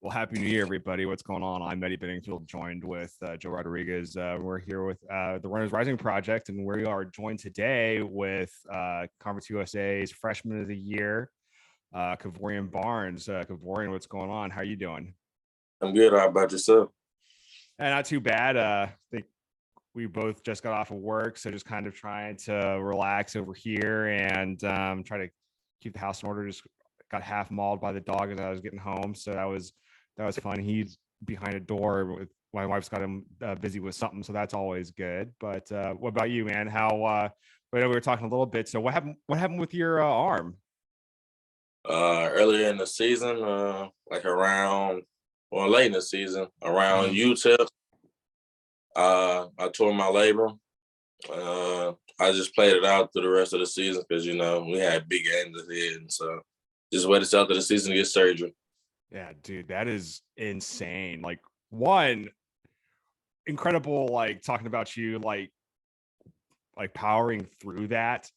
Well, Happy New Year, everybody. What's going on? I'm Eddie Benningfield, joined with Joe Rodriguez. We're here with the Runners Rising Project, and we are joined today with Conference USA's Freshman of the Year, Kevorian Barnes. Kevorian, what's going on? How are you doing? I'm good. How about yourself? Not too bad. I think we both just got off of work, so just kind of trying to relax over here and try to keep the house in order. Just got half mauled by the dog as I was getting home, so that was fun. He's behind a door with my wife's got him busy with something, so that's always good. But what about you, man? How? I know we were talking a little bit. So what happened? What happened with your arm? Earlier in the season, like late in the season, around Mhm. UTEP, I tore my labrum. I just played it out through the rest of the season because we had big games ahead, and so just waited till after the season to get surgery. Yeah, dude, that is insane. Like one incredible, like talking about you, like powering through that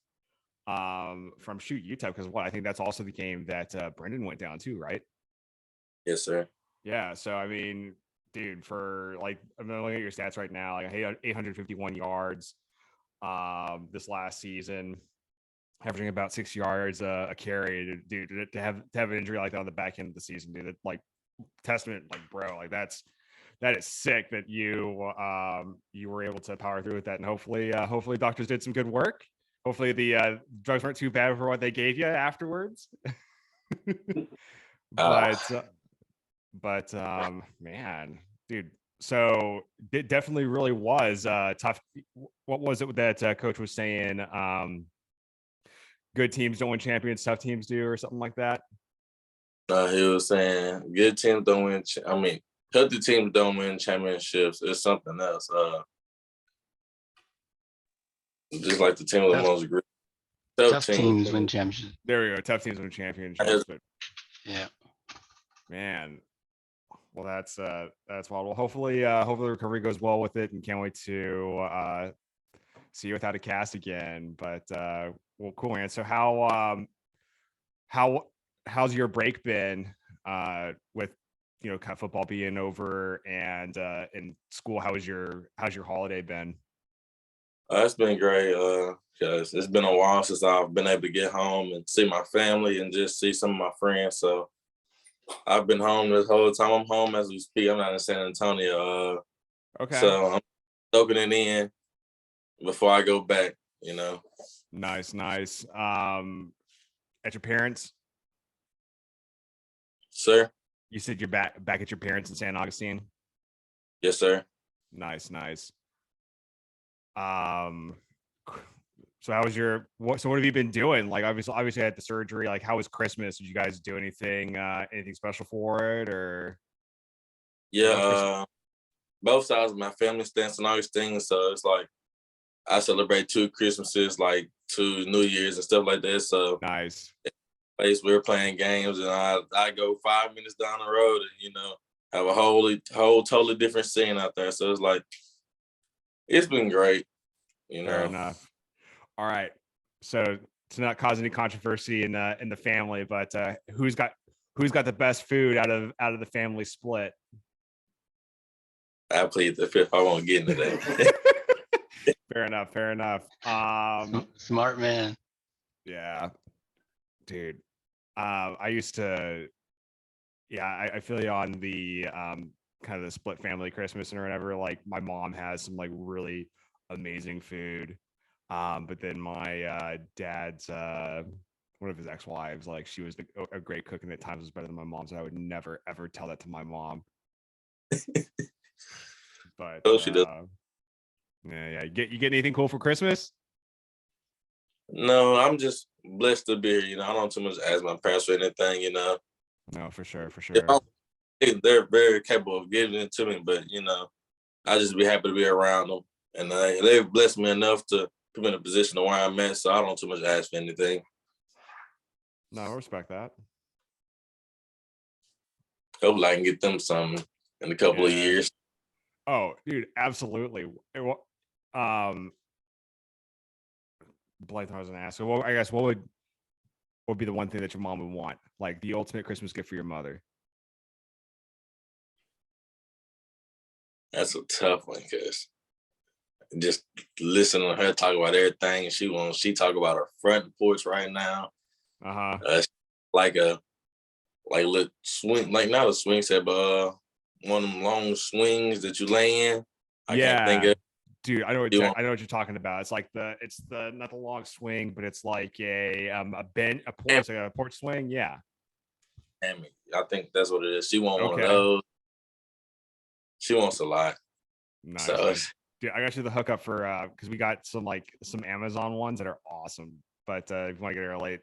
from shoot UTEP because what I think that's also the game that Brendan went down too, right? Yes, sir. Yeah, so I mean, dude, for like I'm looking at your stats right now, like 851 yards this last season, averaging about 6 yards a carry. Dude, to have an injury like that on the back end of the season, dude, like testament, like bro, like that is sick that you were able to power through with that, and hopefully doctors did some good work. Hopefully the drugs weren't too bad for what they gave you afterwards. Uh, but man, dude, so it definitely really was tough. What was it that coach was saying? Good teams don't win champions, tough teams do, or something like that. he was saying good teams don't win. Healthy teams don't win championships. It's something else. Just like the team with the Tough, most great tough tough teams. teams win championships. There we go. Tough teams win championships, but Yeah. man, well, that's wild. Well, hopefully the recovery goes well with it, and can't wait to see you without a cast again. But well, cool, man. So how how's your break been with kind of football being over and in school? How's your holiday been? It's been great because it's been a while since I've been able to get home and see my family and just see some of my friends. So I've been home this whole time. I'm home as we speak. I'm not in San Antonio. Okay, So I'm soaking it in before I go back, you know. nice. At your parents, Sir? you said you're back at your parents in San Augustine. Yes, sir. Nice. Um, so how was so what have you been doing? Like obviously I had the surgery. Like how was Christmas? Did you guys do anything special for it or Yeah, how was Christmas? both sides of my family stands in Augustine. So it's like I celebrate two Christmases, like two New Year's and stuff like that. So Nice. place we were playing games and I go 5 minutes down the road and have a whole totally different scene out there. So it's like it's been great, you Fair know. enough. All right. So to not cause any controversy in the family, but who's got the best food out of the family split? I plead the fifth. I won't get into that. Fair enough. Smart man. Yeah, dude. I used to, yeah, I feel you on the kind of the split family Christmas and whatever. Like my mom has some like really amazing food. But then my dad's one of his ex-wives, like she was a great cook and at times was better than my mom's, and I would never ever tell that to my mom. But Oh, she does. yeah. You get anything cool for Christmas? No, I'm just blessed to be here. I don't too much ask my parents for anything. No, for sure, for If sure. they're very capable of giving it to me, but I just be happy to be around them, and they've blessed me enough to put me in a position of where I'm at. So I don't too much ask for anything. No, I respect that. Hopefully, I can get them something in a couple of Yeah. years. Oh, dude, absolutely. Um, Blythe, I was gonna ask. So, I guess what would be the one thing that your mom would want, like the ultimate Christmas gift for your mother? That's a tough one because just listening to her talk about everything she talk about her front porch right now. Like a little swing, like not a swing set, but one of them long swings that you lay in. I can't think of. Dude, I know what you're talking about. It's like it's not the long swing, but it's like a porch swing. Yeah. I think that's what it is. She wants one of those. She wants a lot. Nice. So, dude, I got you the hookup for because we got some Amazon ones that are awesome. But if you want to get her a late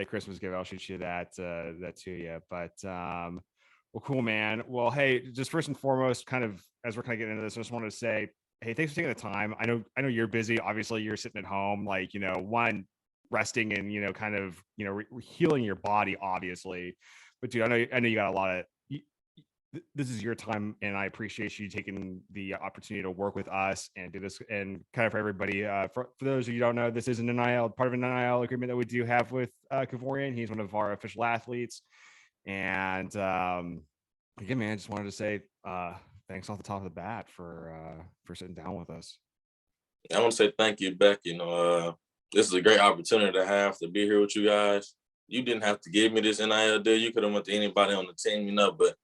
Christmas gift, I'll shoot you that to you. But well, cool, man. Well, hey, just first and foremost, kind of as we're kind of getting into this, I just wanted to say, hey, thanks for taking the time. I know you're busy. Obviously, you're sitting at home, like, resting and kind of healing your body, obviously. But dude, I know you got a lot of. This is your time, and I appreciate you taking the opportunity to work with us and do this. And kind of for everybody, for those of you who don't know, this is part of an NIL agreement that we do have with Kevorian. He's one of our official athletes. And again, man, I just wanted to say thanks off the top of the bat for sitting down with us. I want to say thank you, Beck. This is a great opportunity to have to be here with you guys. You didn't have to give me this NIL deal. You could have went to anybody on the team, but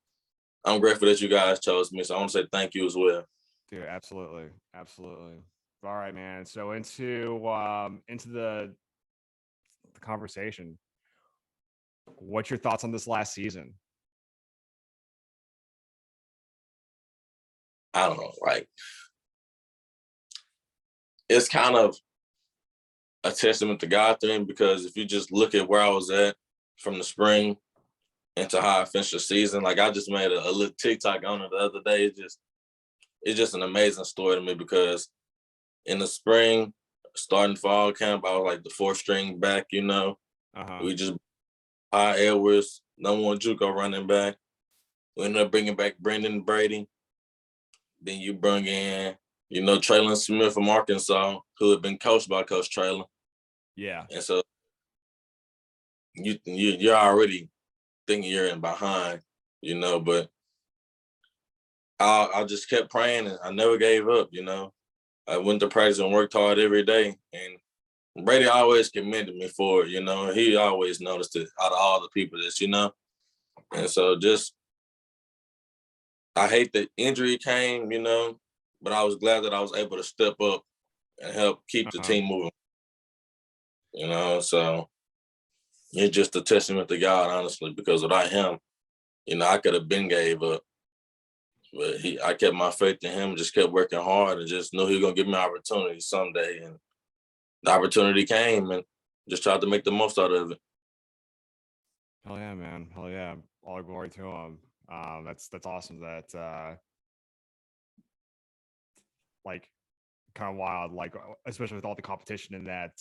I'm grateful that you guys chose me. So I want to say thank you as well. Dude, absolutely. Absolutely. All right, man. So into the conversation. What's your thoughts on this last season? I don't know. Like, it's kind of a testament to God thing, because if you just look at where I was at from the spring into how I finished the season, like I just made a little TikTok on it the other day. It's just an amazing story to me, because in the spring, starting fall camp, I was like the fourth string back, We just High Edwards, number one JUCO running back. We ended up bringing back Brendan Brady. Then you bring in, Traylon Smith from Arkansas, who had been coached by Coach Traylon. Yeah. And so you're already thinking you're in behind, but I just kept praying, and I never gave up, I went to practice and worked hard every day. And Brady always commended me for it, He always noticed it out of all the people that. And so I hate that injury came, but I was glad that I was able to step up and help keep the team moving. So it's just a testament to God, honestly, because without him, I could have been gave up. But I kept my faith in him, just kept working hard, and just knew he was going to give me an opportunity someday. And the opportunity came, and just tried to make the most out of it. Hell yeah, man. Hell yeah. All glory to him. That's awesome. That kind of wild, especially with all the competition in that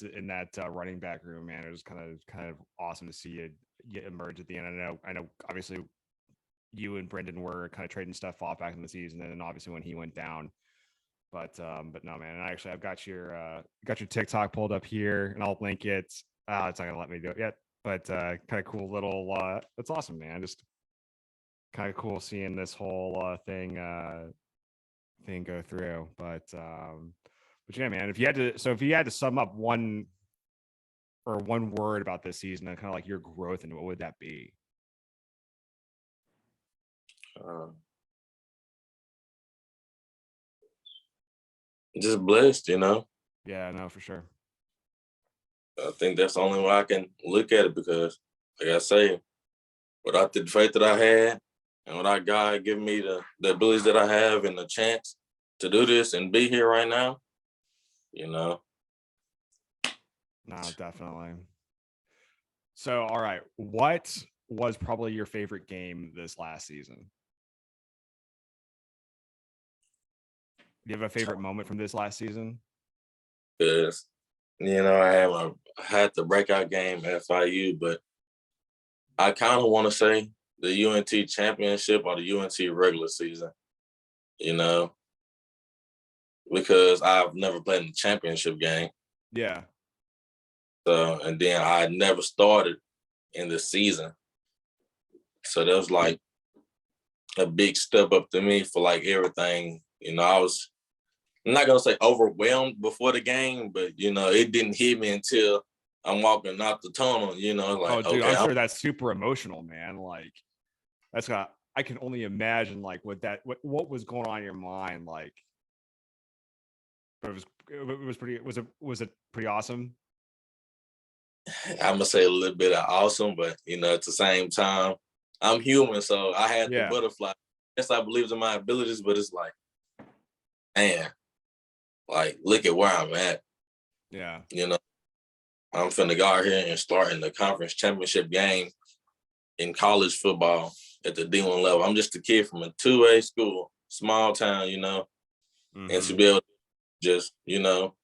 running back room, man. It was kind of awesome to see it emerge at the end. I know obviously you and Brendan were kind of trading stuff off back in the season, and then obviously when he went down. But no, man. And actually, I've got your TikTok pulled up here, and I'll link it. It's not gonna let me do it yet, but kind of cool little. That's awesome, man. Just kind of cool seeing this whole thing go through. But yeah, man. If you had to sum up one word about this season and kind of like your growth, and what would that be? Just blessed, Yeah, no, for sure. I think that's the only way I can look at it, because, like I say, without the faith that I had, and without God giving me the abilities that I have and the chance to do this and be here right now, No, definitely. So, all right, what was probably your favorite game this last season? Do you have a favorite moment from this last season? Because, I had the breakout game at FIU, but I kind of want to say the UNT championship or the UNT regular season, because I've never played in the championship game. Yeah. So, and then I never started in the season. So that was like a big step up to me for like everything. You know, I'm not gonna say overwhelmed before the game, but you know, it didn't hit me until I'm walking out the tunnel. You know, Oh, like dude, okay, I'm sure that's super emotional, man. Like that's got. I can only imagine like what was going on in your mind. Like, but it was pretty. Was it pretty awesome? I'm gonna say a little bit of awesome, but you know, at the same time, I'm human, so I had the Yeah, butterfly. Yes, I believe in my abilities, but it's like, man, like look at where I'm at. yeah. You know, I'm finna go out here and start in the conference championship game in college football at the D1 level. I'm just a kid from a 2A school, small town, you know, and to Mm-hmm. be able to just, you know,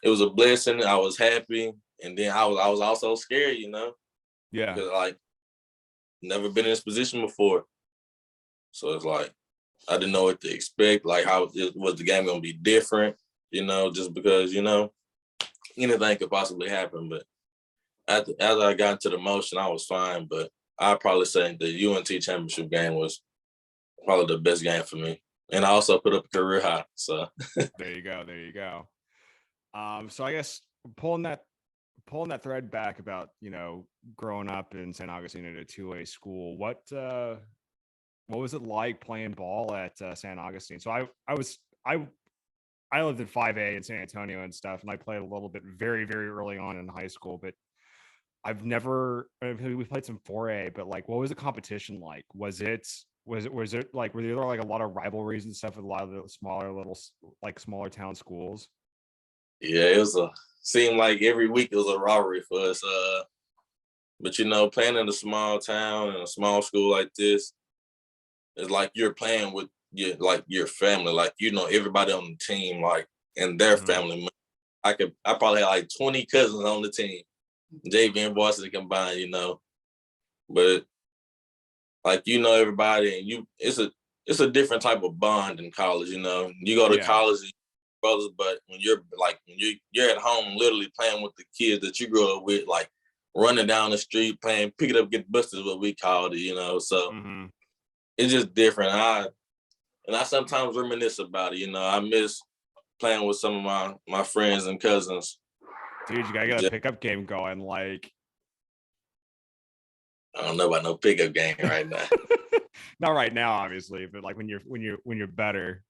it was a blessing. I was happy, and then I was also scared, you know, Yeah, because like never been in this position before. So it's like I didn't know what to expect, like how was the game gonna be different, you know, just because you know anything could possibly happen. But as I got into the motion, I was fine. But I'd probably say the UNT championship game was probably the best game for me, and I also put up a career high. So there you go. There you go. So I guess pulling that pulling that thread back about growing up in St. Augustine at a 2A school. What was it like playing ball at St. Augustine? So I lived in 5A in San Antonio and stuff, and I played a little bit very very early on in high school, but we played some 4A, but like, what was the competition like? Was it like, were there like a lot of rivalries and stuff with a lot of the smaller town schools? yeah, it was a seemed like every week it was a rivalry for us. But you know, playing in a small town and a small school like this, it's like you're playing with your family, like you know everybody on the team, like and their Mhm. family. I probably had like 20 cousins on the team, JV and varsity combined, you know. But like you know everybody, and it's a different type of bond in college. You know, you go to Yeah, college, brothers, but when you're at home, literally playing with the kids that you grew up with, like running down the street, playing, pick it up, get busted, is what we called it. You know, so hmm, it's just different. And I sometimes reminisce about it. You know, I miss playing with some of my friends and cousins. dude, you gotta get a Just, pickup game going. Like, I don't know about no pickup game right now. not right now, obviously, but like when you're better,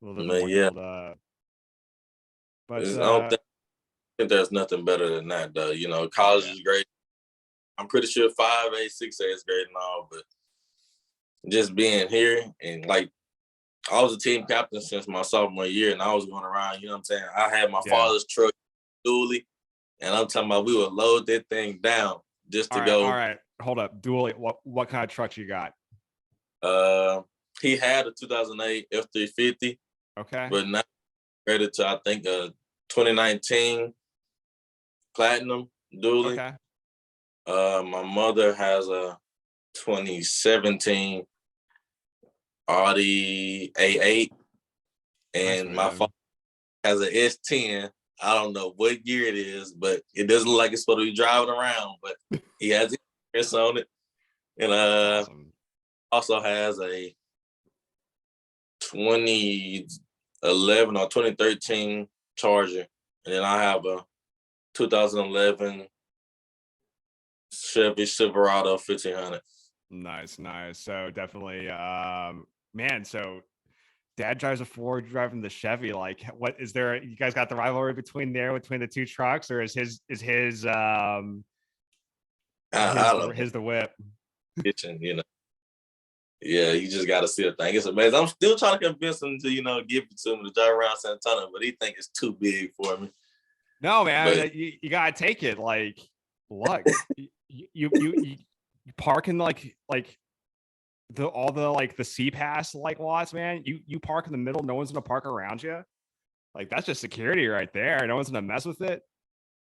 a little bit But more yeah, healed up. But I don't think there's nothing better than that, though. You know, oh college yeah, is great. I'm pretty sure 5A, 6A is great and all, but just being here and like I was a team captain since my sophomore year, and I was going around. You know what I'm saying? I had my yeah. father's truck, dually, and I'm talking about we would load that thing down just All to right, all go. right. Hold up, Dually. What kind of trucks you got? Uh, he had a 2008 F350, Okay, but now graded to I think a 2019 Platinum dually. okay. My mother has a 2017 Audi A8, Nice, and my father man. has an S10. I don't know what year it is, but it doesn't look like it's supposed to be driving around, but he has insurance on it. And That's awesome. also has a 2011 or 2013 Charger. And then I have a 2011 Chevy Silverado 1500. Nice, nice. So definitely, man. So dad drives a Ford, driving the Chevy. Like, what is there? You guys got the rivalry between the two trucks, or I don't know. his the whip? Kitchen, you know. Yeah, you just got to see a thing. It's amazing. I'm still trying to convince him to, give it to him to drive around San Antonio, but he think it's too big for me. No, man. But You gotta take it. Like, look, you park in like the all the like the C pass like lots, man. You park in the middle. No one's gonna park around you. Like, that's just security right there. No one's gonna mess with it.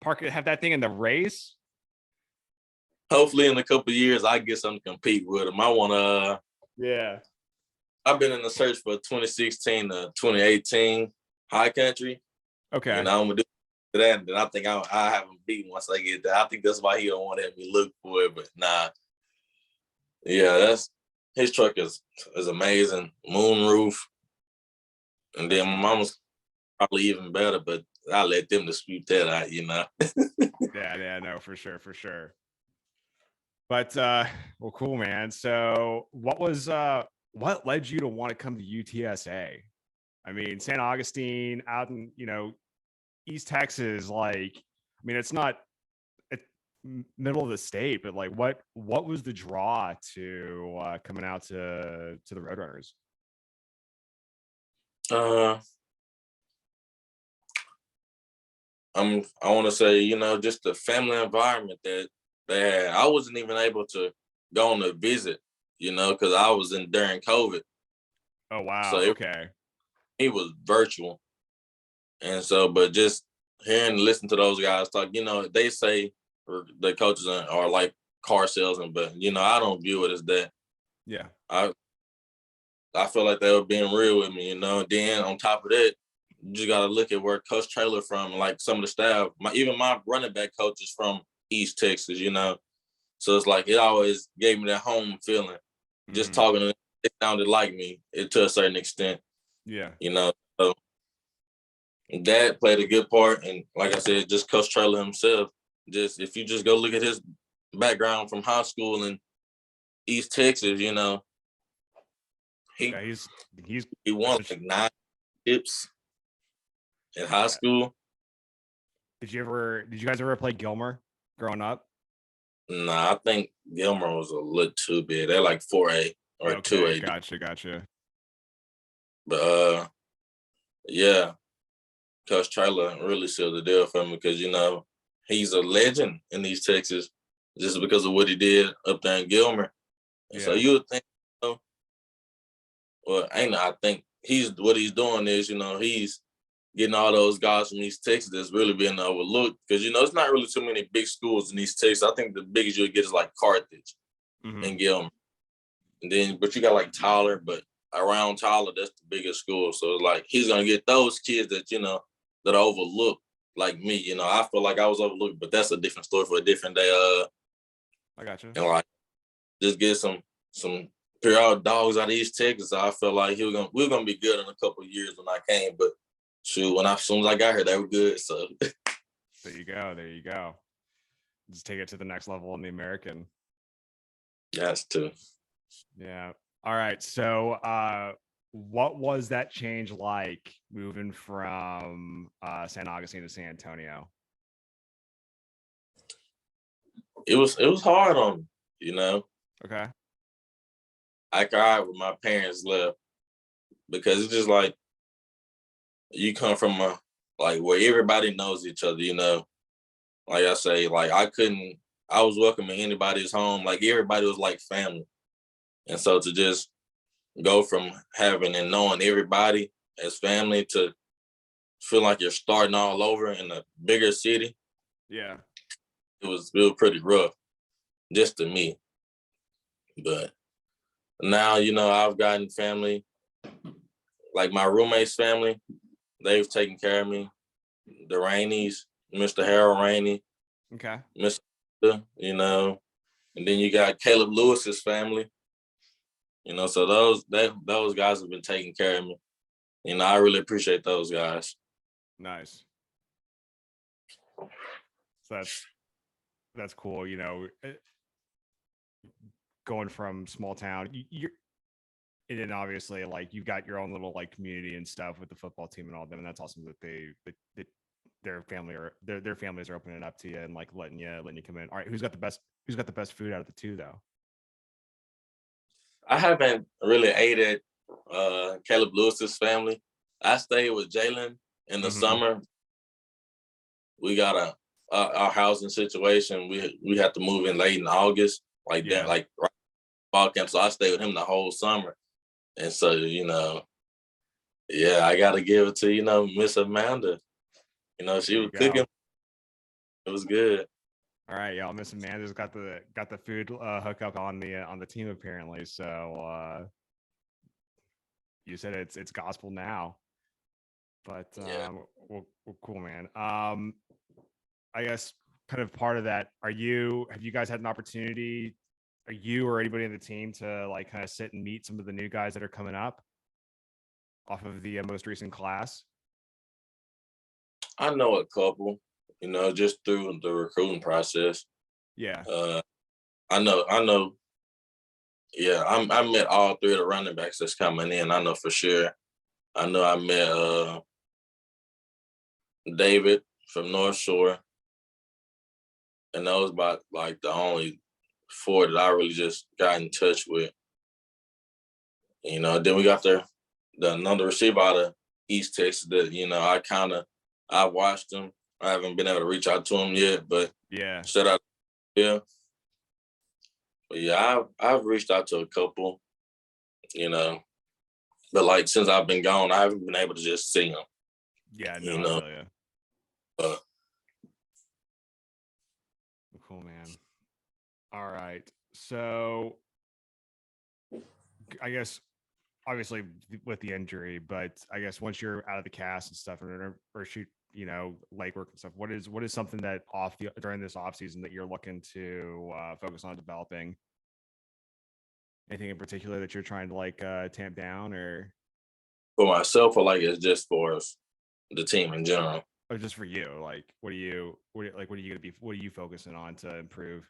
Park it, have that thing in the race. hopefully in a couple of years, I get something to compete with him. Yeah. I've been in the search for 2016 to 2018 high country, Okay. and I'm gonna do that. And then I think I have him beat once I get there. I think that's why he don't want to have me look for it. But nah, yeah, his truck is amazing, moonroof, and then my mama's probably even better, but I let them dispute that out, you know. Yeah, no, for sure. But well, cool, man. So what led you to want to come to UTSA? I mean, St. Augustine out in, East Texas, like, I mean, it's not middle of the state, but like what was the draw to coming out to the Roadrunners? Uh, I want to say, just the family environment that they had. I wasn't even able to go on a visit, because I was in during COVID. Oh wow, So okay. it was virtual. And so, but just hearing and listening to those guys talk, they say the coaches are like car salesmen, but I don't view it as that. Yeah. I feel like they were being real with me, Then on top of that, you just gotta look at where Coach Taylor from, like some of the staff. Even my running back coach is from East Texas, So it's like it always gave me that home feeling. Just talking to them, it sounded like me, to a certain extent. Yeah. So that played a good part, and like I said, just Coach Taylor himself. Just if you just go look at his background from high school in East Texas, he he won like 9 chips in high school. Did you guys ever play Gilmer growing up? Nah, I think Gilmer was a little too big. They're like 4A or Okay, 2A. gotcha. But yeah, Coach Taylor really sealed the deal for me because he's a legend in East Texas just because of what he did up there in Gilmer. And so you would think, I think what he's doing is, he's getting all those guys from East Texas that's really being overlooked because, it's not really too many big schools in East Texas. I think the biggest you'll get is like Carthage and Gilmer. And then, but you got like Tyler, but around Tyler, that's the biggest school. So like, he's going to get those kids that, that are overlooked like me. I feel like I was overlooked, but that's a different story for a different day. I gotcha. And like, just get some pure dogs out of East Texas. So I felt like we were gonna be good in a couple of years when I came, but shoot, as soon as I got here, they were good. So there you go. Just take it to the next level in the American. That's too. Yeah. All right. So what was that change like moving from San Augustine to San Antonio? It was hard on me, Okay. I cried when my parents left because it's just like you come from where everybody knows each other, Like I say, like I was welcoming anybody's home, like everybody was like family. And so to just go from having and knowing everybody as family to feel like you're starting all over in a bigger city. Yeah. It was pretty rough just to me. But now, I've gotten family, like my roommate's family, they've taken care of me. The Rainey's, Mr. Harold Rainey, Okay. Mr. And then you got Caleb Lewis's family, so those guys have been taking care of me. I really appreciate those guys. Nice. So that's cool. Going from small town, you're, and then obviously like you've got your own little like community and stuff with the football team and all them, and that's awesome that their family or their families are opening up to you and like letting you come in. All right, who's got the best food out of the two though? I haven't really ate at Caleb Lewis's family. I stayed with Jalen in the summer. We got our housing situation. We had to move in late in August, like right fall camp. So I stayed with him the whole summer. And so, yeah, I gotta give it to, Miss Amanda. She was cooking. It was good. All right, y'all. Miss Amanda's got the food hookup on the team apparently. So you said it's gospel now. But yeah. well, cool, man. I guess kind of part of that. Have you guys had an opportunity are you or anybody on the team to like kind of sit and meet some of the new guys that are coming up off of the most recent class? I know a couple, just through the recruiting process. Yeah. I know. Yeah, I met all three of the running backs that's coming in. I know for sure. I know I met David from North Shore, and that was about like the only four that I really just got in touch with. Then we got the another receiver out of East Texas that I watched him. I haven't been able to reach out to him yet, but Yeah. shout out to him. But yeah, I've reached out to a couple, but like since I've been gone, I haven't been able to just see them. Yeah, no, I feel you. Cool, man. All right. So I guess obviously with the injury, but I guess once you're out of the cast and stuff or shoot, leg work and stuff, what is something that during this off season that you're looking to focus on developing? Anything in particular that you're trying to like tamp down or for myself, or like it's just for the team in general? Or just for you? Like what are you focusing on to improve?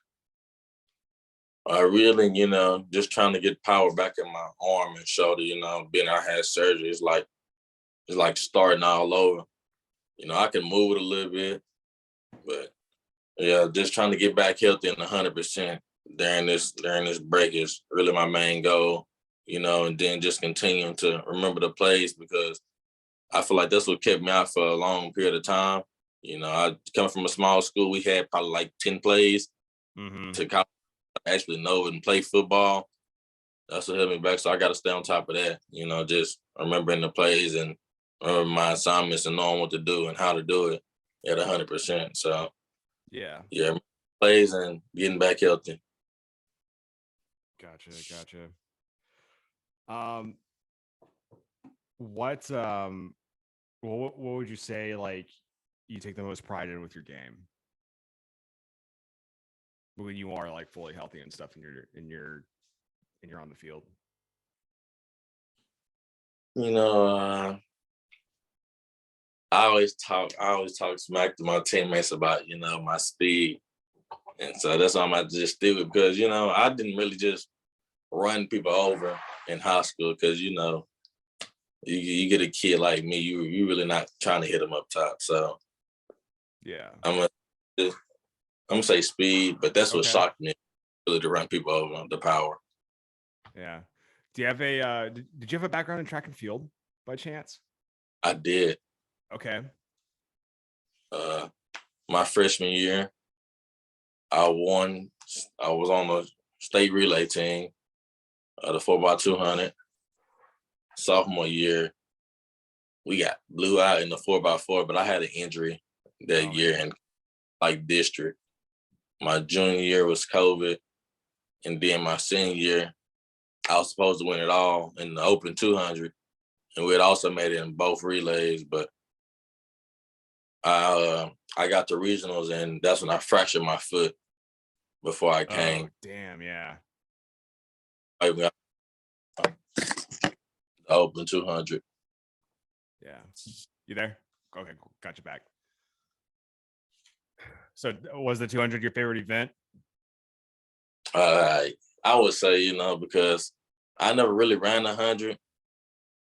Really, just trying to get power back in my arm and shoulder, being I had surgery, it's like starting all over. I can move it a little bit, but yeah, just trying to get back healthy and 100% during this break is really my main goal, and then just continuing to remember the plays, because I feel like that's what kept me out for a long period of time. I come from a small school, we had probably like 10 plays to actually know and play football. That's what held me back. So I got to stay on top of that, just remembering the plays and remember my assignments and knowing what to do and how to do it at 100%. So yeah, plays and getting back healthy. Gotcha. What would you say like you take the most pride in with your game when you are like fully healthy and stuff and you're on the field? I always talk smack to my teammates about, my speed. And so that's why I'm about to just stick with, because, I didn't really just run people over in high school, because, you get a kid like me, you really not trying to hit them up top. So yeah, I'm gonna say speed, but that's what shocked me, really, to run people over, the power. Yeah. Do you have did you have a background in track and field by chance? I did. Okay. My freshman year, I was on the state relay team, the 4x200. Sophomore year, we got blew out in the 4x4, but I had an injury that year in like district. My junior year was COVID, and then my senior year, I was supposed to win it all in the open 200, and we had also made it in both relays, but I got to regionals, and that's when I fractured my foot before I came. Oh, damn, yeah. I got the open 200. Yeah. You there? Okay, cool. Got you back. So was the 200 your favorite event? I would say, because I never really ran 100,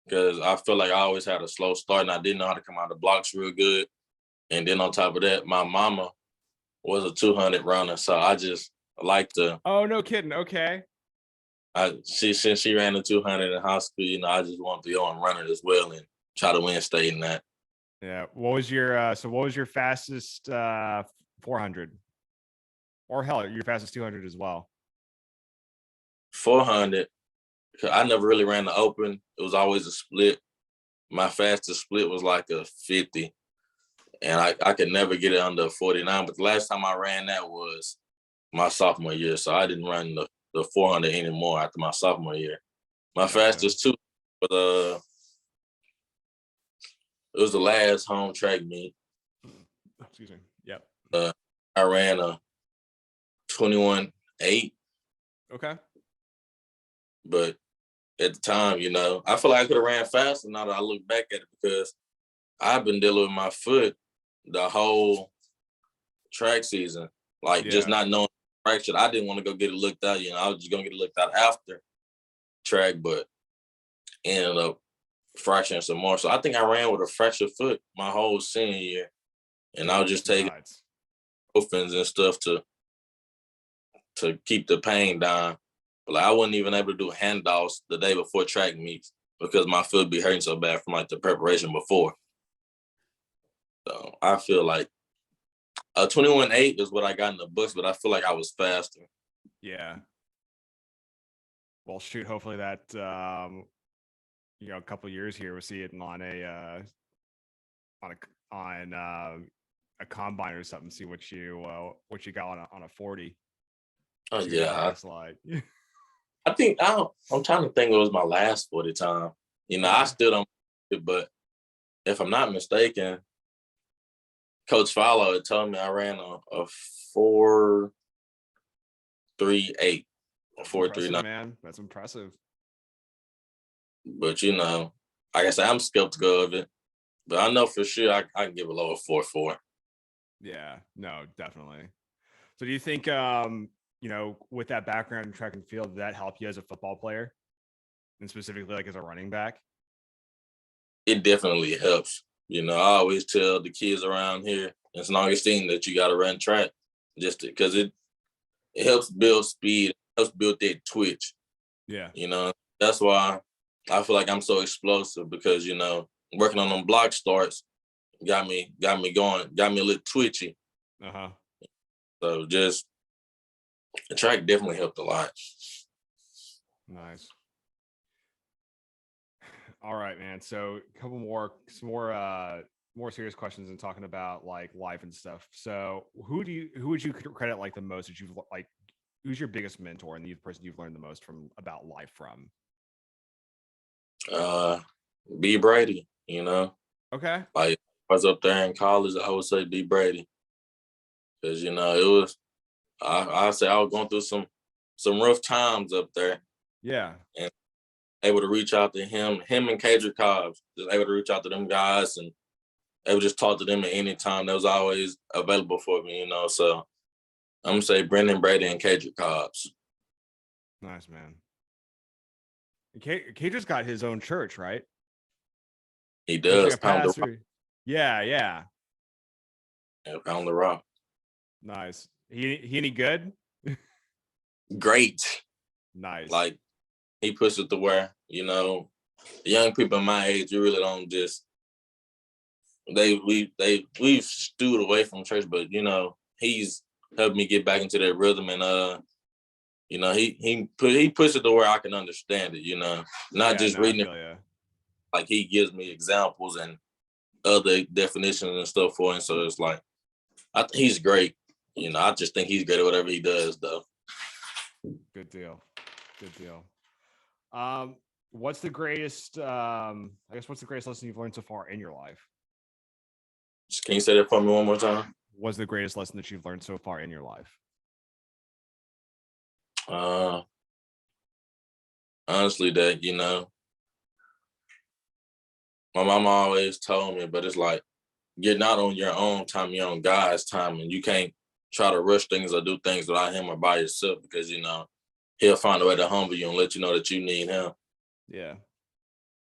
because I feel like I always had a slow start and I didn't know how to come out of the blocks real good. And then on top of that, my mama was a 200 runner, so I just like to. Oh, no kidding. Okay. Since she ran the 200 in high school, I just wanted to go and run it as well and try to win state in that. Yeah. What was your fastest 400? Or hell, your fastest 200 as well? 400. I never really ran the open. It was always a split. My fastest split was like a 50. And I could never get it under 49. But the last time I ran that was my sophomore year. So I didn't run the 400 anymore after my sophomore year. My fastest two, but it was the last home track meet. Excuse me. Yep. I ran a 21.8. Okay. But at the time, I feel like I could have ran faster now that I look back at it because I've been dealing with my foot the whole track season. Like just Yeah. not knowing fracture. I didn't want to go get it looked out, I was just gonna get it looked out after track, but ended up fracturing some more. So I think I ran with a fractured foot my whole senior year. And I was just taking Nuts. ibuprofens and stuff to keep the pain down. But like, I wasn't even able to do handoffs the day before track meets because my foot be hurting so bad from like the preparation before. So I feel like a 21.8 is what I got in the books, but I feel like I was faster. Yeah. Well, shoot. Hopefully that a couple of years here we'll see it on a combine or something. See what you got on a 40. Oh See what yeah, it's like. I'm trying to think. It was my last 40 time. I still don't, but if I'm not mistaken, Coach Follow had told me I ran a 4.38 or 4.39. Man, that's impressive. But like I said, I'm skeptical of it. But I know for sure I can give a lower 4.4. Yeah, no, definitely. So do you think with that background in track and field, did that help you as a football player? And specifically like as a running back? It definitely helps. I always tell the kids around here, it's an Augustine, that you got to run track just because it helps build speed, it helps build that twitch. Yeah. That's why I feel like I'm so explosive because, working on them block starts got me going, got me a little twitchy. Uh-huh. So just the track definitely helped a lot. Nice. All right, man. So a couple some more serious questions and talking about like life and stuff. So who would you credit like the most that you've like, who's your biggest mentor and the person you've learned the most from about life from? B. Brady, Okay. like I was up there in college, I would say B. Brady. Because, it was, I say I was going through some rough times up there. Yeah. And able to reach out to him and Kadrick Cobbs, just able to reach out to them guys and able to just talk to them at any time. That was always available for me, So I'm going to say Brendan Brady and Kadrick Cobbs. Nice, man. Kadrick's got his own church, right? He does. Like Pound the Rock. Yeah. Pound the Rock. Nice. He any good? Great. Nice. Like, he puts it to where, young people my age, you really don't just, we've stewed away from church, but, he's helped me get back into that rhythm and, he puts it to where I can understand it, not just reading it. Like, he gives me examples and other definitions and stuff for him. So it's like, I think he's great. I just think he's great at whatever he does, though. Good deal. What's the greatest lesson you've learned so far in your life? Can you say that for me one more time? What's the greatest lesson that you've learned so far in your life? Honestly, that, my mama always told me, but it's like, you're not on your own time, you're on God's time, and you can't try to rush things or do things without him or by yourself because, he'll find a way to humble you and let you know that you need him. Yeah.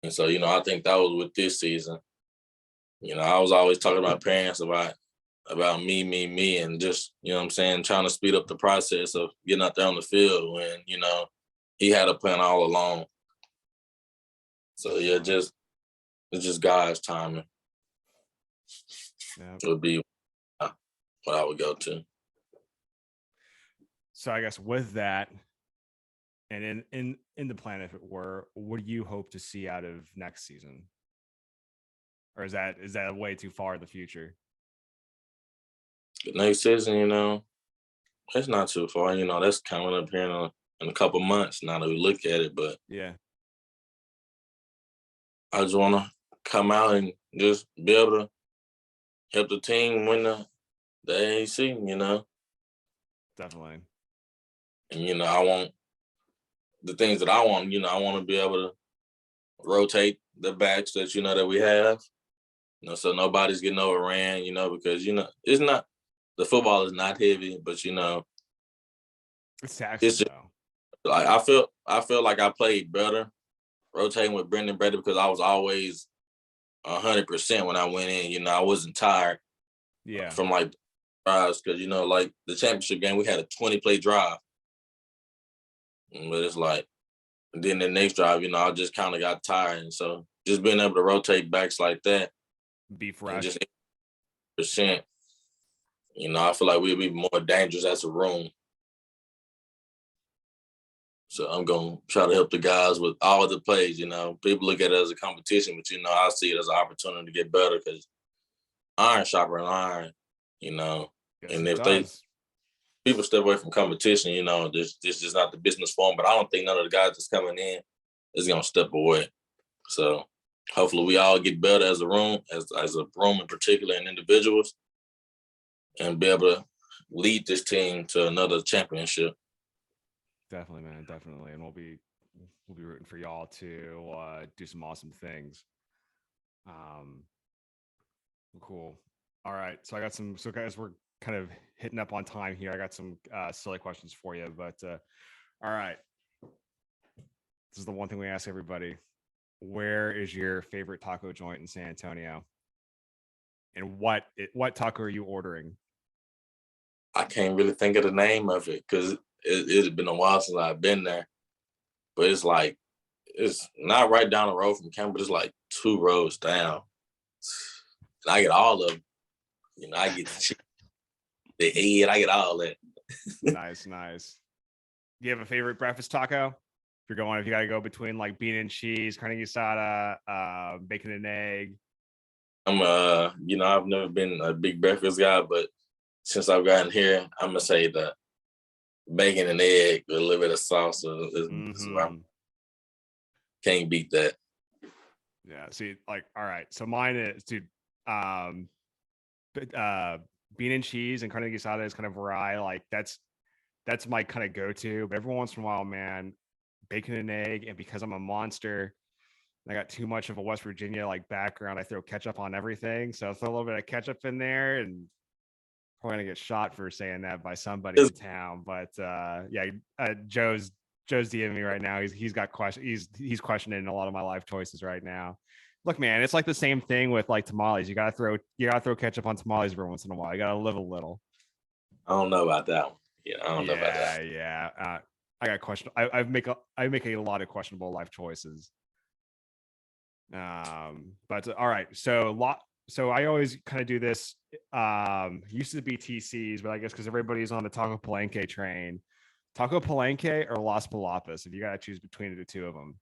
And so, I think that was with this season. I was always talking to my parents about me, and just, trying to speed up the process of getting out there on the field when, he had a plan all along. So, yeah, it's just God's timing. Yeah. It would be what I would go to. So I guess with that, and in the plan, if it were, what do you hope to see out of next season? Or is that way too far in the future? Next season, it's not too far. That's coming up here in a couple months now that we look at it. But yeah, I just want to come out and just be able to help the team win the AAC, Definitely. And, I want the things that I want. I want to be able to rotate the backs that that we have. So nobody's getting overran. Because it's not the football is not heavy, but it's taxing it's just though. like I feel like I played better rotating with Brendan Brady because I was always 100% when I went in. I wasn't tired from like drives because like the championship game we had a 20-play drive, but it's like then the next drive I just kind of got tired, and so just being able to rotate backs like that, be fresh, just percent. I feel like we'd be more dangerous as a room. So I'm going to try to help the guys with all the plays. People look at it as a competition, but, I see it as an opportunity to get better because iron sharpens iron, Yes, and if people step away from competition, this is not the business for them. But I don't think none of the guys that's coming in is going to step away. So hopefully we all get better as a room, as a room in particular and individuals, and be able to lead this team to another championship. Definitely, man. Definitely. And we'll be rooting for y'all to do some awesome things. Cool. All right. So guys, we're kind of hitting up on time here. I got some silly questions for you, but all right. This is the one thing we ask everybody. Where is your favorite taco joint in San Antonio? And what taco are you ordering? I can't really think of the name of it because it's been a while since I've been there. But it's not right down the road from campus. It's like 2 rows down. And I get all of them. I get the head. I get all that. Nice. Do you have a favorite breakfast taco? If you got to go between like bean and cheese, carne asada, bacon and egg. I've never been a big breakfast guy, but since I've gotten here, I'm gonna say the bacon and egg with a little bit of sauce. Can't beat that. Yeah. See, like, all right. So mine is, dude, bean and cheese and carne asada is kind of where I like. That's my kind of go-to. But every once in a while, man, bacon and egg. And because I'm a monster, I got too much of a West Virginia like background. I throw ketchup on everything. So I throw a little bit of ketchup in there, and probably gonna get shot for saying that by somebody in town. But Joe's DMing me right now. He's got questions. He's questioning a lot of my life choices right now. Look, man, it's like the same thing with like tamales. You gotta throw ketchup on tamales every once in a while. You gotta live a little. I don't know about that one. Yeah, I don't know about that. Yeah. I got question. I make a lot of questionable life choices. But all right. So I always kind of do this. Used to be TCs, but I guess because everybody's on the Taco Palenque train. Taco Palenque or Las Palapas, if you gotta choose between the two of them.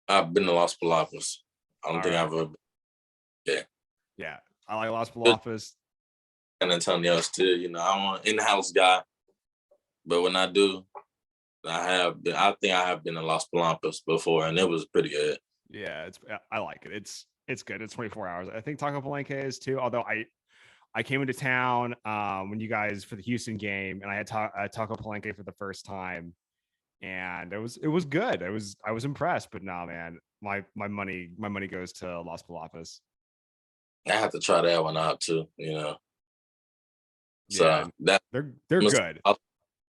I've been to Las Palapas. I don't think I've ever. Yeah. I like Las Palapas. San Antonio still, I'm an in-house guy, but when I do, I think I have been in Las Palapas before, and it was pretty good. Yeah, I like it. It's good. It's 24 hours. I think Taco Palenque is too. Although I came into town when you guys for the Houston game, and I had Taco Palenque for the first time, and it was good. I was impressed. But nah, man, my money goes to Las Palapas. I have to try that one out too. So yeah, that they're good.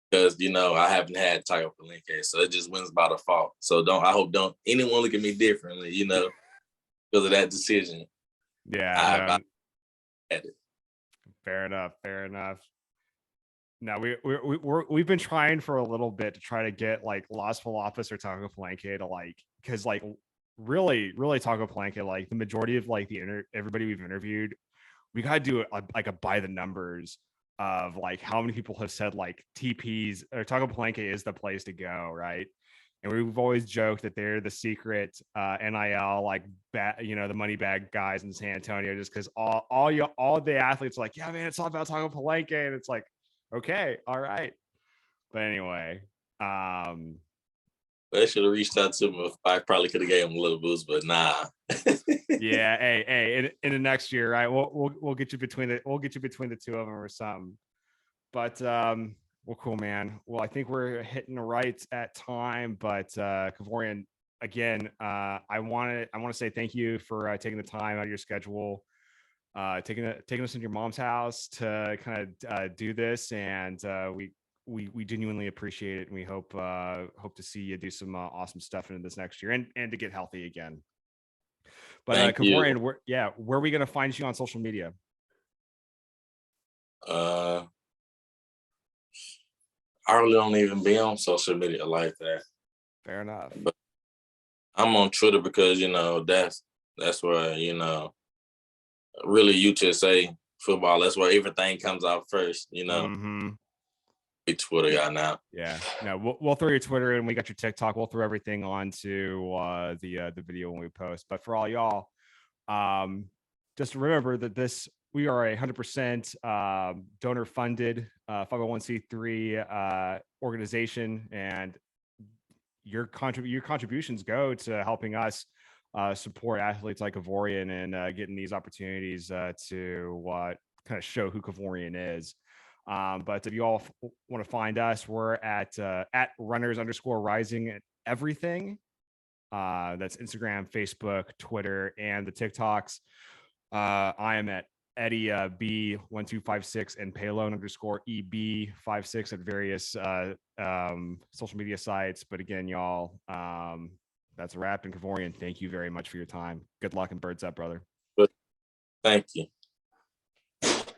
Because I haven't had Taco Palenque, so it just wins by default. So I hope anyone look at me differently, because of that decision. Yeah, I had it. Fair enough. Now we've been trying for a little bit to try to get like Las Palapas or Taco Palenque to like, because like really Taco Palenque, like the majority of like everybody we've interviewed, we gotta do like a by the numbers of like how many people have said like TPs or Taco Palenque is the place to go, right? And we've always joked that they're the secret NIL, like the money bag guys in San Antonio, just because all the athletes are like, yeah, man, it's all about Taco Palenque, and it's like, okay, all right. But anyway, they should have reached out to him. I probably could have gave him a little boost, but nah. Yeah, hey, in the next year, right? We'll get you between the two of them or something. But all Well, cool, man. Well, I think we're hitting right at time, but Kevorian, again, I want to say thank you for taking the time out of your schedule, taking us into your mom's house to kind of do this, and we genuinely appreciate it, and we hope to see you do some awesome stuff into this next year, and to get healthy again. But Thank you. Kevorian, where are we gonna find you on social media? I really don't even be on social media like that. Fair enough. But I'm on Twitter because that's where really UTSA football. That's where everything comes out first. Mm-hmm. Big Twitter guy now. Yeah, no, we'll throw your Twitter and we got your TikTok. We'll throw everything onto the video when we post. But for all y'all, just remember that we are a 100% donor funded 501c3 organization, and your contributions go to helping us support athletes like Kevorian and getting these opportunities to kind of show who Kevorian is. But if you all want to find us, we're at runners_rising at everything. That's Instagram, Facebook, Twitter, and the TikToks. I am at Eddie B1256 and Paylone_EB56 at various social media sites. But again, y'all, that's a wrap. And Kevorian, thank you very much for your time. Good luck and birds up, brother. Thank you.